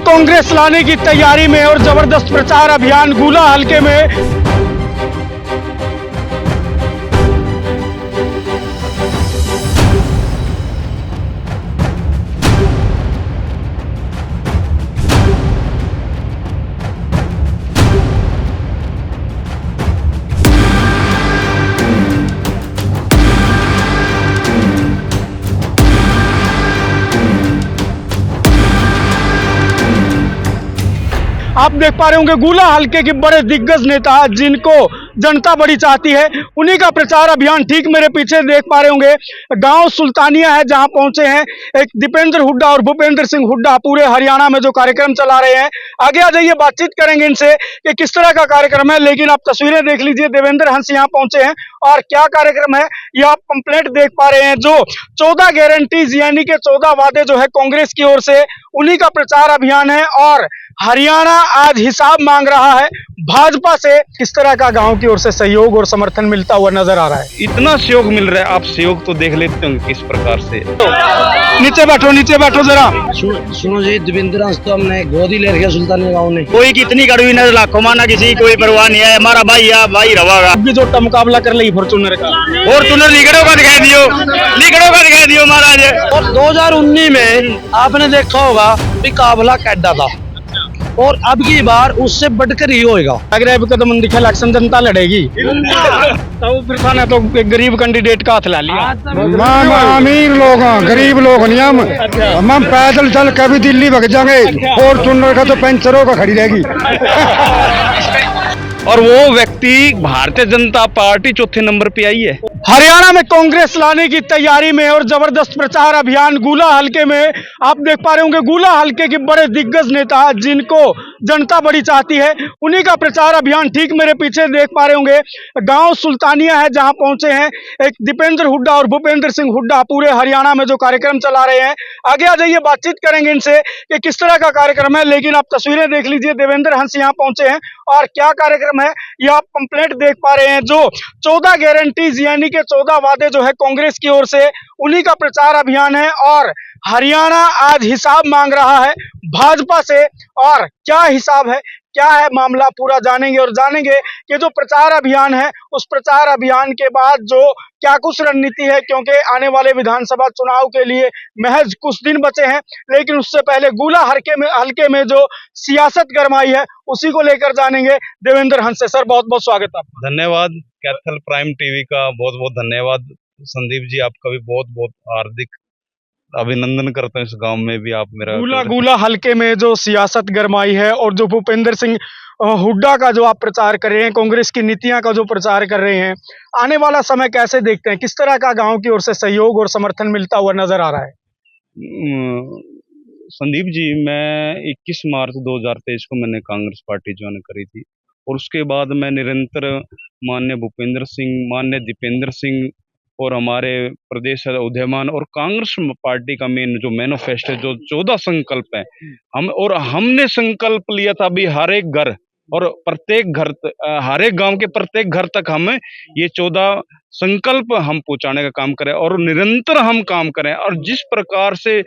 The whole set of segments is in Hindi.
कांग्रेस लाने की तैयारी में और जबरदस्त प्रचार अभियान गुला हलके में। आप देख पा रहे होंगे गुला हलके के बड़े दिग्गज नेता जिनको जनता बड़ी चाहती है, उन्हीं का प्रचार अभियान ठीक मेरे पीछे देख पा रहे होंगे। गांव सुल्तानिया है जहां पहुंचे हैं एक दीपेंद्र हुड्डा और भूपेंद्र सिंह हुड्डा पूरे हरियाणा में जो कार्यक्रम चला रहे हैं। आगे आ जाइए, बातचीत करेंगे इनसे कि किस तरह का कार्यक्रम है। लेकिन आप तस्वीरें देख लीजिए, देवेंद्र हंस यहाँ पहुंचे हैं और क्या कार्यक्रम है ये आप पंपलेट देख पा रहे हैं। जो 14 गारंटीज यानी कि 14 वादे जो है कांग्रेस की ओर से, उन्हीं का प्रचार अभियान है। और हरियाणा आज हिसाब मांग रहा है भाजपा से। किस तरह का गांव की ओर से सहयोग और समर्थन मिलता हुआ नजर आ रहा है। इतना सहयोग मिल रहा है, आप सहयोग तो देख लेते हो किस प्रकार से। नीचे बैठो जरा। सुनो जी, देवेंद्र हंस तो हमने गोद ही ले रखा सुल्तानिया गाँव ने। कोई कितनी कड़वी न लाखों माना, किसी कोई परवाह नहीं है। हमारा भाई है, भाई रवागा। अभी जो मुकाबला कर ली फॉर्चूनर का, फॉर्चूनर लीगड़ों का दिखाई दियो महाराज। और 2019 में आपने देखा होगा कि काबला कैडा था, और अब की बार उससे बढ़कर ही होएगा। लग रहा है कदम दिखे इलेक्शन जनता लड़ेगी। तो फिर था ना, तो गरीब कैंडिडेट का हाथ ला लिया। अमीर लोग हैं, गरीब लोग नहीं हम पैदल चल कभी दिल्ली भग जाएंगे। फॉर्चूनर का तो पेंचरों का खड़ी रहेगी। और वो व्यक्ति भारतीय जनता पार्टी चौथे नंबर पे आई है। हरियाणा में कांग्रेस लाने की तैयारी में और जबरदस्त प्रचार अभियान गुला हलके में। आप देख पा रहे होंगे गुला हलके के बड़े दिग्गज नेता जिनको जनता बड़ी चाहती है, उन्हीं का प्रचार अभियान ठीक मेरे पीछे देख पा रहे होंगे। गांव सुल्तानिया है जहां पहुंचे हैं एक दीपेंद्र हुड्डा और भूपेंद्र सिंह हुड्डा पूरे हरियाणा में जो कार्यक्रम चला रहे हैं। आगे आ जाइए, बातचीत करेंगे इनसे कि किस तरह का कार्यक्रम है। लेकिन आप तस्वीरें देख लीजिए, देवेंद्र हंस यहाँ पहुंचे हैं और क्या कार्यक्रम है ये आप पंपलेट देख पा रहे हैं। जो 14 गारंटीज यानी कि 14 वादे जो है कांग्रेस की ओर से, उन्हीं का प्रचार अभियान है। और हरियाणा आज हिसाब मांग रहा है भाजपा से। और क्या हिसाब है, क्या है मामला, पूरा जानेंगे। और जानेंगे कि जो प्रचार अभियान है उस प्रचार अभियान के बाद जो क्या कुछ रणनीति है, क्योंकि आने वाले विधानसभा चुनाव के लिए महज कुछ दिन बचे हैं। लेकिन उससे पहले गुला हलके में जो सियासत गरमाई है उसी को लेकर जानेंगे देवेंद्र हंस से। सर बहुत बहुत स्वागत है आपका। धन्यवाद कैथल प्राइम टीवी का, बहुत बहुत धन्यवाद। संदीप जी आपका भी बहुत बहुत हार्दिक अभिनंदन करता हूँ। इस गांव में भी आप मेरा गुला हलके में जो सियासत गरमाई है और जो भूपेंद्र सिंह हुड्डा का जो आप प्रचार कर रहे हैं, कांग्रेस की नीतियां का जो प्रचार कर रहे हैं, आने वाला समय कैसे देखते हैं? किस तरह का गांव की ओर से सहयोग और समर्थन मिलता हुआ नजर आ रहा है? संदीप जी, मैं 21 मार्च 2023 को मैंने कांग्रेस पार्टी ज्वाइन करी थी। और उसके बाद मैं निरंतर माननीय भूपेंद्र सिंह, माननीय दीपेंद्र सिंह और हमारे प्रदेश उदयमान और कांग्रेस पार्टी का मेन जो मैनिफेस्टो जो 14 संकल्प है, हमने संकल्प लिया था अभी हर एक घर और प्रत्येक घर, हर एक गांव के प्रत्येक घर तक हम ये 14 संकल्प हम पहुंचाने का काम करें और निरंतर हम काम करें। और जिस प्रकार से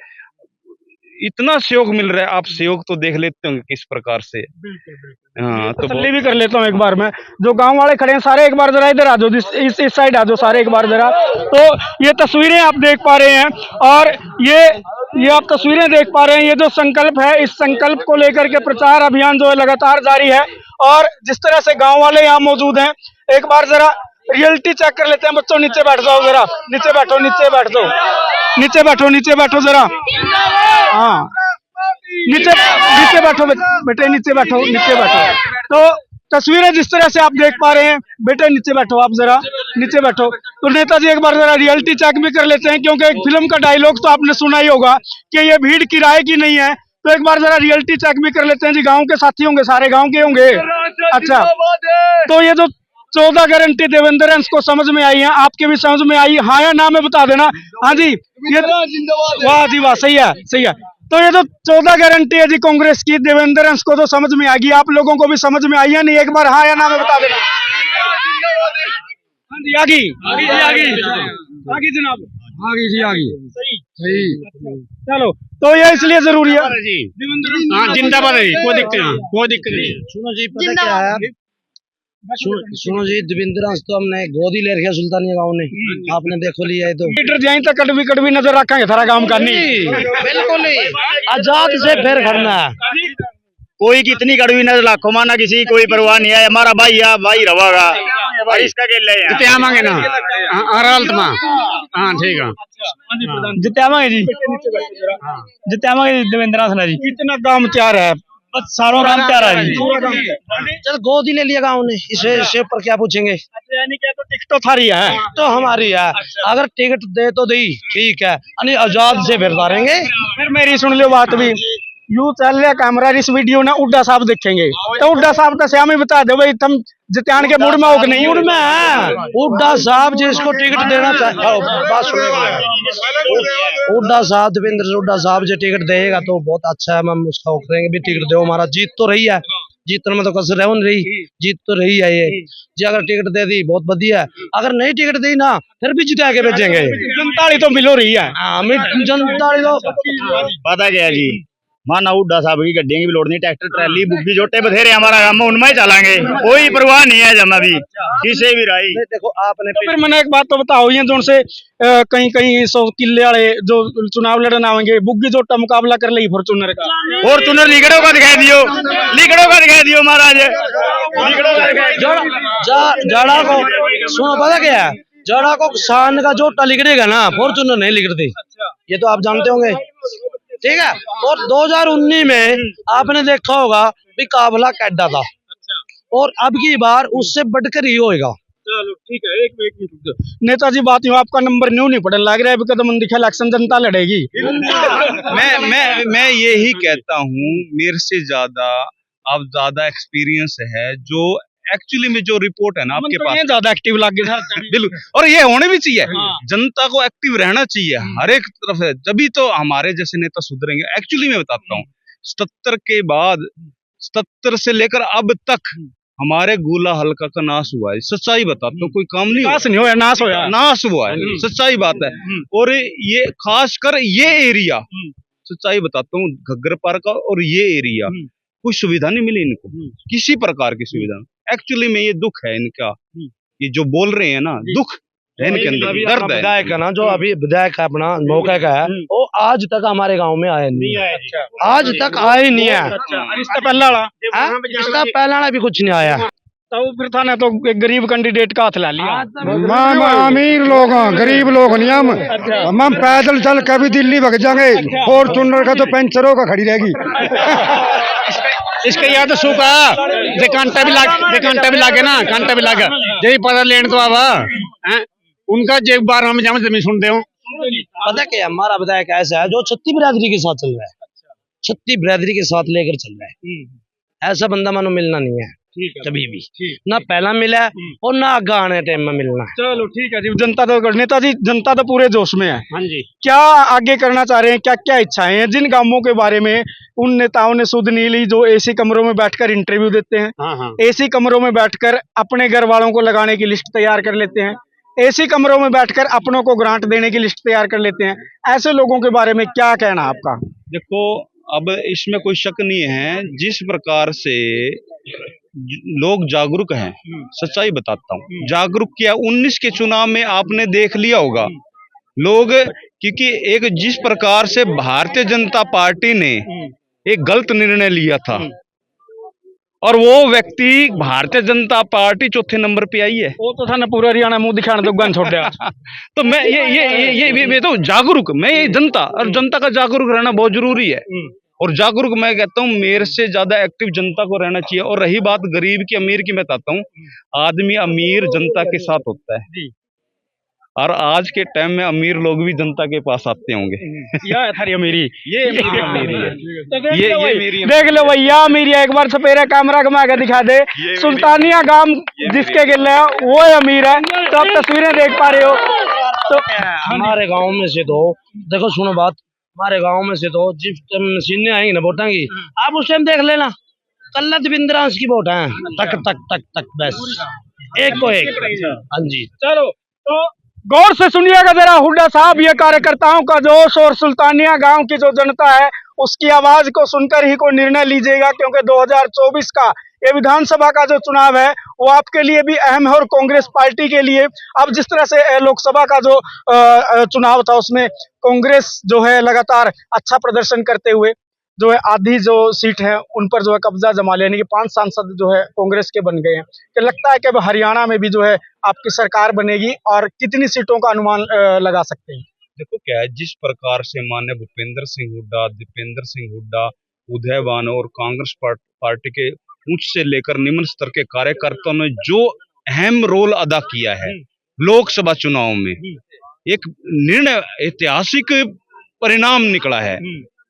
इतना सहयोग मिल रहा है, आप सहयोग तो देख लेते होंगे किस प्रकार से। हाँ, तो तसल्ली भी कर लेता हूँ एक बार मैं। जो गांव वाले खड़े हैं सारे एक बार जरा इधर आ जाओ, इस साइड आ जाओ सारे एक बार जरा। तो ये तस्वीरें आप देख पा रहे हैं और ये आप तस्वीरें देख पा रहे हैं। ये जो संकल्प है, इस संकल्प को लेकर के प्रचार अभियान जो है लगातार जारी है। और जिस तरह से गाँव वाले यहाँ मौजूद हैं, एक बार जरा रियलिटी चेक कर लेते हैं। बच्चों नीचे बैठ जाओ जरा, नीचे बैठो जरा। हाँ, नीचे बैठो बेटे, नीचे बैठो। तो तस्वीरें जिस तरह से आप देख पा रहे हैं, बेटे नीचे बैठो, आप जरा नीचे बैठो। तो नेताजी एक बार जरा रियलिटी चेक भी कर लेते हैं, क्योंकि एक फिल्म का डायलॉग तो आपने सुना ही होगा कि ये भीड़ किराए की नहीं है। तो एक बार जरा रियलिटी चेक भी कर लेते हैं जी। गांव के साथी होंगे, सारे गांव के होंगे। अच्छा, तो ये जो 14 गारंटी देवेंद्र हंस को समझ में आई है, आपके भी समझ में आई? हाँ या ना में बता देना। हाँ जी, ये वाह जी वाह, सही है। तो ये जो 14 गारंटी है जी कांग्रेस की, देवेंद्र हंस को तो समझ में आ गई, आप लोगों को भी समझ में आई है नहीं? एक बार हाँ या ना में बता देना। हाँ जी, आ गई जनाब, आ गई जी, आ गई। सही। चलो, तो ये इसलिए जरूरी है। जी हाँ जिंदाबाद है जी, कोई दिक्कत नहीं है। सुनो जी, पता क्या है, सुनो जी, देवेंद्र हंस तो हमने गोद ही ले रखा सुल्तानिया गांव ने, आपने देखो लिया है तो लीडर जाए तो कड़वी कड़वी नजर रखेंगे थारा काम करनी। बिल्कुल ही आजाद से फिर खड़ना है। कोई कितनी कड़वी नजर लाखों माना किसी कोई परवाह नहीं है, हमारा भाई है, भाई रवागा और इसका खेल है जितावांगे ना अरालत में। हाँ ठीक है, जितावांगे जी, जितावांगे देवेंद्र हंस जी। कितना काम तैयार है, बस सारों काम तैयार है जी। चल गोद ही ले लिया गांव ने, इसे पर क्या पूछेंगे। यानी क्या, तो टिकट तो थारी है। तो हमारी है, अगर टिकट दे तो दी, ठीक है, यानी आजाद से फिर मारेंगे। फिर मेरी सुन लो बात भी, यू चल रहा कैमरा इस वीडियो ना उड्डा साहब देखेंगे तो उड्डा साहब तो श्याम ही बता दो भाई, तुम जितान के मूड में हो कि नहीं। मूड में है उड्डा साहब जिसको टिकट देना चाहिए, बात सुनिए, उड्डा साहब, देवेंद्र उड्डा साहब जो टिकट देगा तो बहुत अच्छा है, हम उसका वो करेंगे भी टिकट दो, हमारा जीत तो रही है, जीतने में तो कसर है नहीं, जीत तो रही है ये जी। अगर टिकट दे दी बहुत बढ़िया है, अगर नहीं टिकट दी ना फिर भी जिता के भेजेंगे। जनता तो मिलो रही है। जनता तो पता क्या है जी, माना उड्डा साहब की गड्डियां की भी लोड़ नहीं, ट्रैक्टर ट्रैली बुग्गी जोटे बथेरे हमारा काम उनमें ही चलाएंगे, कोई परवाह नहीं है जमा भी किसी भी राई। देखो आपने तो फिर मैंने एक बात तो बताओ, ये जो से कहीं कहीं 100 किले वाले जो चुनाव लड़ने आवेंगे, बुग्गी जोटा मुकाबला कर ली फॉर्चूनर का। फॉर्चूनर लीगड़ों का दिखाई दियो महाराज, लीगड़ों का दिखाई दियो। जड़ा को सुनो, पता क्या है, जड़ा को किसान का जोटा लिगड़ेगा ना, फॉर्चूनर नहीं लिगड़ती, ये तो आप जानते होंगे, ठीक है। और 2019 में आपने देखा होगा भी काबला कैडा था, और अब की बार उससे बढ़कर ही होएगा। चलो ठीक है, एक मिनट नेताजी, बात यूं आपका नंबर न्यू नहीं पड़ने लग रहा है, अभी कदम दिखा इलेक्शन जनता लड़ेगी। मैं यही कहता हूँ, मेरे से ज्यादा अब ज्यादा एक्सपीरियंस है, जो एक्चुअली में जो रिपोर्ट है ना आपके पास, ज्यादा एक्टिव लग गया बिल्कुल, और ये होने भी चाहिए। जनता को एक्टिव रहना चाहिए हर एक तरफ से, जभी तो हमारे जैसे नेता सुधरेंगे। एक्चुअली मैं बताता हूँ, 77 के बाद 77 से लेकर अब तक हमारे गोला हल्का का नाश हुआ है, सच्चाई बताता हूँ, कोई काम नहीं हुआ, नाश हुआ है, सच्चाई बात है। और ये खासकर ये एरिया, सच्चाई बताता हूँ, घग्गर पार्क का और ये एरिया कोई सुविधा नहीं मिली इनको, किसी प्रकार की सुविधा। एक्चुअली में ये दुख है इनका, ये जो बोल रहे हैं ना, दुख है इनके अंदर, दर्द है। विधायक है ना, जो अभी विधायक है अपना मौका का है, वो आज तक हमारे गांव में आया नहीं है, आज तक आया ही नहीं है। इसका पहला भी कुछ नहीं आया, तो फिर था ना, तो एक गरीब कैंडिडेट का हाथ ला लिया। हम अमीर लोग हैं, गरीब लोग नहीं हम पैदल चल के भी दिल्ली भग जाएंगे, फॉर्चूनर का तो पेंचरों का खड़ी रहेगी। इसका याद सूखा जे कांटा भी लागे ना, कांटा भी लागे यही पता लेने तो आवा हैं? उनका जे बार हम जाम जमीन सुनते हो। पता क्या, हमारा विधायक ऐसा है जो छत्ती बिरादरी के साथ चल रहा है, छत्ती बिरादरी के साथ लेकर चल रहा है, ऐसा बंदा मानो मिलना नहीं है कभी भी, ना पहला मिला और ना आगे आने टाइम में मिलना है। चलो ठीक है जी, जनता तो नेताजी, जनता तो पूरे जोश में है। हाँ जी, क्या आगे करना चाह रहे हैं, क्या क्या इच्छाएं हैं जिन कामों के बारे में उन नेताओं ने सुध नहीं ली, जो एसी कमरों में बैठकर इंटरव्यू देते हैं, एसी कमरों में बैठकर अपने घर वालों को लगाने की लिस्ट तैयार कर लेते हैं, एसी कमरों में बैठकर अपनों को ग्रांट देने की लिस्ट तैयार कर लेते हैं, ऐसे लोगों के बारे में क्या कहना आपका? देखो, अब इसमें कोई शक नहीं है, जिस प्रकार से लोग जागरूक हैं, सच्चाई बताता हूँ, जागरूक किया 19 के चुनाव में आपने देख लिया होगा लोग, क्योंकि एक जिस प्रकार से भारतीय जनता पार्टी ने एक गलत निर्णय लिया था, और वो व्यक्ति भारतीय जनता पार्टी चौथे नंबर पे आई है, वो तो था ना पूरा हरियाणा मुंह दिखाने तो गन छोड़ दिया। तो मैं ये तो जागरूक, मैं ये जनता, और जनता का जागरूक रहना बहुत जरूरी है, और जागरूक मैं कहता हूँ मेरे से ज्यादा एक्टिव जनता को रहना चाहिए। और रही बात गरीब की अमीर की, मैं बताता हूँ, आदमी अमीर जनता के साथ होता है, और आज के टाइम में अमीर लोग भी जनता के पास आते होंगे। यह थारी अमीरी, ये अमीरी है, ये मेरी, देख लो भैया अमीरी, एक बार सपेरा कैमरा घुमा के दिखा दे, सुल्तानिया गांव जिसके गिले वो अमीर है, तो आप तस्वीरें देख पा रहे हो। तो हमारे गांव में से तो देखो, सुनो बात, हमारे गांव में से तो जिस मशीनें आएंगी ना वोटां की, आप उस टाइम देख लेना, कल देवेंद्र हंस की वोट है, तक तक तक तक, बस एक को एक। हाँ जी, चलो, तो गौर से सुनिएगा जरा हुड्डा साहब, ये कार्यकर्ताओं का जोश और सुल्तानिया गांव की जो जनता है उसकी आवाज को सुनकर ही कोई निर्णय लीजिएगा, क्योंकि 2024 का ये विधानसभा का जो चुनाव है वो आपके लिए भी अहम है और कांग्रेस पार्टी के लिए। अब जिस तरह से लोकसभा का जो चुनाव था उसमें कांग्रेस जो है लगातार अच्छा प्रदर्शन करते हुए जो है आधी जो सीट है उन पर जो है कब्जा जमा लिया, यानी कि 5 सांसद जो है कांग्रेस के बन गए हैं। तो लगता है कि अब हरियाणा में भी जो है आपकी सरकार बनेगी, और कितनी सीटों का अनुमान लगा सकते हैं? देखो क्या है, जिस प्रकार से माननीय भूपेंद्र सिंह हुड्डा, दीपेंद्र सिंह हुड्डा, उदयवान और कांग्रेस पार्टी के उच्च से लेकर निम्न स्तर के कार्यकर्ताओं ने जो अहम रोल अदा किया है लोकसभा चुनाव में, एक निर्णय ऐतिहासिक परिणाम निकला है।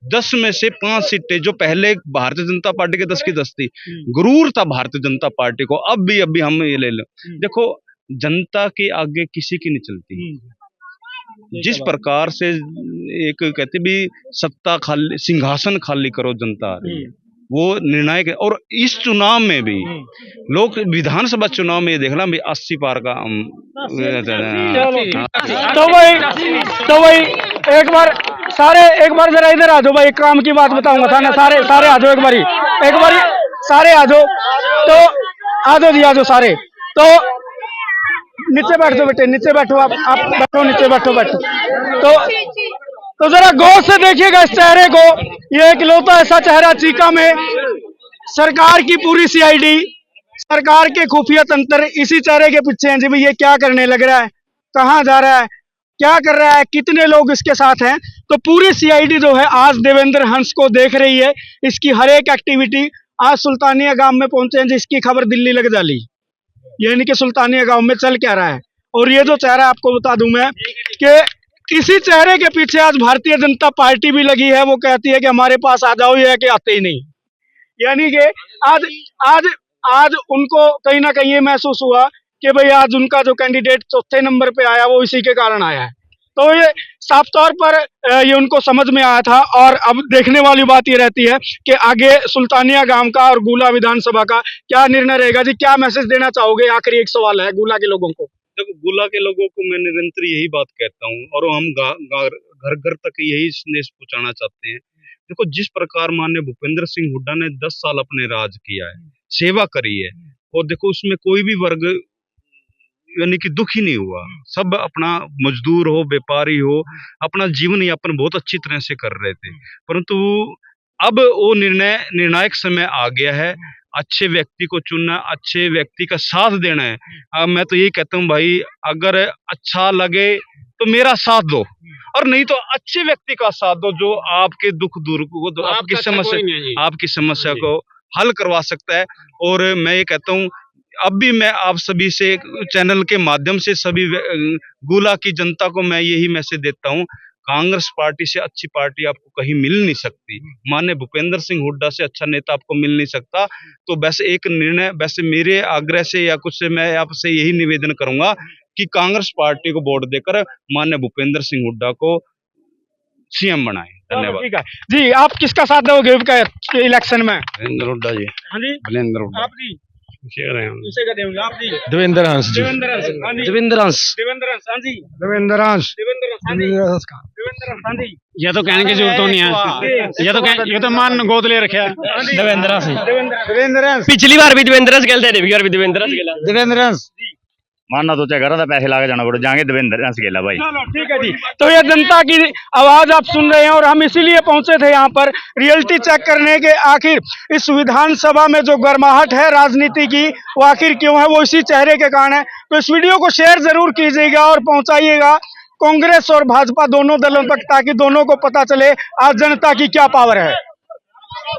10 में से 5 सीटें जो पहले भारतीय जनता पार्टी के 10 की 10 थी, गुरूर था भारतीय जनता पार्टी को। अब भी हम ये ले लें, देखो जनता के आगे किसी की नहीं चलती। जिस प्रकार से एक कहते भी सत्ता खाली, सिंहासन खाली करो जनता, वो निर्णायक है। और इस चुनाव में भी लोग विधानसभा चुनाव में देखना भी 80 पार का तो वही एक बार जरा इधर आ जाओ भाई, एक काम की बात बताऊंगा था ना, सारे आ जाओ एक बारी सारे आ जाओ, तो आ जाओ सारे, तो नीचे बैठ दो बेटे, नीचे बैठो, आप बैठो, नीचे बैठो। तो जरा गौर से देखिएगा इस चेहरे को, ये इकलौता ऐसा चेहरा चीका में सरकार की पूरी सीआईडी, सरकार के खुफिया तंत्र इसी चेहरे के पीछे हैं जी। भाई ये क्या करने लग रहा है, कहाँ जा रहा है, क्या कर रहा है, कितने लोग इसके साथ हैं। तो पूरी सीआईडी जो है आज देवेंद्र हंस को देख रही है, इसकी हर एक एक्टिविटी। आज सुल्तानिया गांव में पहुंचे हैं जिसकी खबर दिल्ली लग जाली, यानी कि सुल्तानिया गांव में चल क्या रहा है। और ये जो चेहरा आपको बता दूं मैं कि इसी चेहरे के पीछे आज भारतीय जनता पार्टी भी लगी है। वो कहती है कि हमारे पास आ जाओ, ये है कि आते ही नहीं। यानी कि आज उनको कहीं ना कहीं ये महसूस हुआ कि भाई आज उनका जो कैंडिडेट चौथे नंबर पे आया वो इसी के कारण आया है। तो ये साफ तौर पर ये उनको समझ में आया था। और अब देखने वाली बात ये रहती है कि आगे सुल्तानिया गांव का और गुला विधानसभा का क्या निर्णय रहेगा जी। क्या मैसेज देना चाहोगे? आखिरी एक सवाल है गुला के लोगों को। देखो गुला के लोगों को मैं निरंतर यही बात कहता हूँ, और हम घर घर तक यही संदेश पहुंचाना चाहते हैं। देखो जिस प्रकार माननीय भूपेंद्र सिंह हुड्डा ने 10 साल अपने राज किया है, सेवा करी है, और देखो उसमें कोई भी वर्ग यानी कि दुखी नहीं हुआ। सब अपना मजदूर हो, व्यापारी हो, अपना जीवन यापन बहुत अच्छी तरह से कर रहे थे। परंतु अब वो निर्णायक समय आ गया है, अच्छे व्यक्ति को चुनना, अच्छे व्यक्ति का साथ देना है। अब मैं तो यही कहता हूँ भाई, अगर अच्छा लगे तो मेरा साथ दो, और नहीं तो अच्छे व्यक्ति का साथ दो जो आपके दुख दूर को, तो आपकी समस्या को हल करवा सकता है। और मैं ये कहता हूँ, अब भी मैं आप सभी से चैनल के माध्यम से सभी गुला की जनता को मैं यही मैसेज देता हूँ, कांग्रेस पार्टी से अच्छी पार्टी आपको कहीं मिल नहीं सकती। माननीय भूपेंद्र सिंह हुड्डा से अच्छा नेता आपको मिल नहीं सकता। तो बस एक निर्णय, वैसे मेरे आग्रह से या कुछ से मैं आपसे यही निवेदन करूंगा कि कांग्रेस पार्टी को वोट देकर माननीय भूपेंद्र सिंह हुड्डा को सीएम बनाएं। धन्यवाद। ठीक है जी, आप किसका साथ दोगे इलेक्शन में? भूपेंद्र हुड्डा जी। हाँ जी, भूपेंद्र हुड्डा। आप जी किसे का देंगे? आप जी? देवेंद्र हंस जी। देवेंद्र हंस। हाँ जी, देवेंद्र हंस। हाँ जी, देवेंद्र हंस। हाँ जी। ये तो कहने की जरूरत तो नहीं है, ये तो मान गोद ले रखा है। देवेंद्र हंस। देवेंद्र हंस। पिछली बार भी देवेंद्र हंस खेलते थे, बार भी देवेंद्र हंस खेला। देवेंद्र हंस। मानना तो चाहे घर का पैसे लाके जाना पड़े, जाएंगे देवेंद्र हंस गेला भाई। चलो ठीक है जी। तो ये जनता की आवाज आप सुन रहे हैं, और हम इसीलिए पहुंचे थे यहाँ पर रियलिटी चेक करने के, आखिर इस विधानसभा में जो गर्माहट है राजनीति की वो आखिर क्यों है, वो इसी चेहरे के कारण है। तो इस वीडियो को शेयर जरूर कीजिएगा और पहुंचाइएगा कांग्रेस और भाजपा दोनों दलों तक, ताकि दोनों को पता चले आज जनता की क्या पावर है।